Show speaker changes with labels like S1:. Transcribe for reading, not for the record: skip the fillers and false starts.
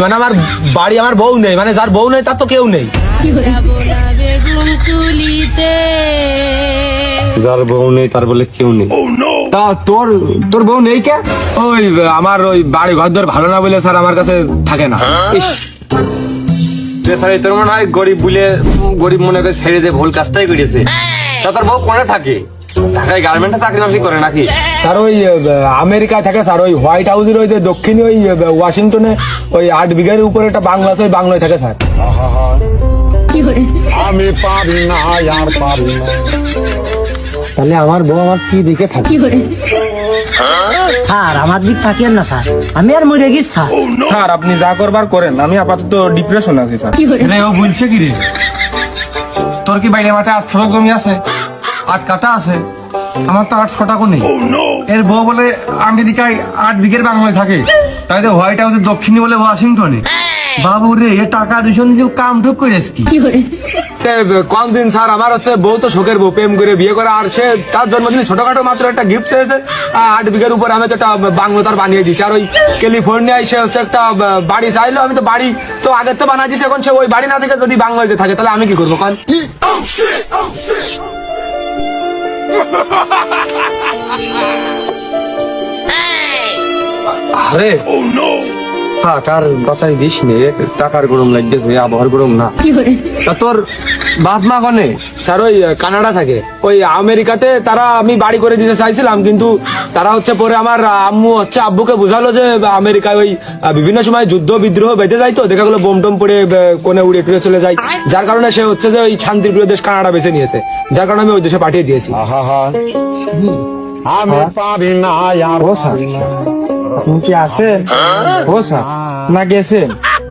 S1: মানে আমার বাড়ি আমার বউ নেই, মানে যার বউ নেই তার তো কেউ নেই।
S2: যার বউ নেই তার বলে কেউ নেই। তা তোর তোর বউ নেই কে?
S1: ওই আমার ওই বাড়ি ঘর দর ভালো না বলে স্যার আমার কাছে থাকে না।
S2: ইস, স্যার তোর মনে হয় গরিব বলে গরিব মনে করে ছেড়ে দিয়ে ভুল কাজটাই করেছে। তা তোর বউ কোনে থাকে? ঢাকায় গার্মেন্টে চাকরি বাকরি করে নাকি?
S1: স্যার ওই আমেরিকায় থাকে স্যার, ওই হোয়াইট হাউসের ওই যে দক্ষিণে ওই ওয়াশিংটনে ওই 8 বিঘার উপরে একটা বাংলা আছে, ওই বাংলায় থাকে স্যার।
S3: আমি পারি না আর পারি না।
S1: তাহলে আমার বউ আমার কি দিকে থাকে?
S4: স্যার আমার দিক থাকিয়েন না স্যার, আমি আর মরে গেছি স্যার।
S1: স্যার আপনি যা করবার করেন, আমি আপাতত ডিপ্রেশন আছি স্যার। ও বলছে কি রে, তোর কি বাইরে মাঠে 8 শতক জমি আছে, 8 কাটা আছে, আমার তো 8 শতকও নেই। এর বউ বলে আমেরিকায় 8 বিঘের বাংলায় থাকে, তাই তো হোয়াইট হাউসের দক্ষিণে বলে ওয়াশিংটনে। বাবু রে, এ টাকা দূষণ দিয়ে কাম ঠুক করেছ কি? কোন দিন স্যার আমার হচ্ছে বউ তো শোকের বউ, প্রেম করে বিয়ে করে, আর সে তার জন্মদিনে ছোটখাটো মাত্র একটা গিফট চেয়েছে, 8 বিঘের উপর আমি তো একটা বাংলো তার বানিয়ে দিচ্ছি। আর ওই ক্যালিফোর্নিয়ায় সে হচ্ছে একটা বাড়ি চাইলো, আমি তো বাড়ি তো আগে তো বানাই দিচ্ছি, এখন সে ওই বাড়ি না থেকে যদি বাংলাতে থাকে তাহলে আমি কি করবো কাল?
S2: আরে টাকার কথাই দিস নে, টাকার গরম লাগতেছে, আবহাওয়ার গরম না। তা তোর বাপ মা কনে?
S1: স্যার ওই কানাডা থাকে, ওই আমেরিকাতে তারা আমি বাড়ি করে দিতে চাইছিলাম, কিন্তু তারা হচ্ছে পরে আমার আম্মু হচ্ছে আব্বুকে বুঝালো যে আমেরিকায় ওই বিভিন্ন সময় যুদ্ধ বিদ্রোহ বেঁধে যায়, তো দেখা গেলো বোম টোম পড়ে কোনে উড়ে টুড়ে চলে যায়, যার কারণে সে হচ্ছে যে ওই শান্তিপ্রিয় দেশ কানাডা বেছে নিয়েছে, যার কারণে আমি ওই দেশে পাঠিয়ে দিয়েছি।
S3: আমি পারি না আর পারি না।
S1: আপনি কি আছেন? ও স্যার না গেছেন?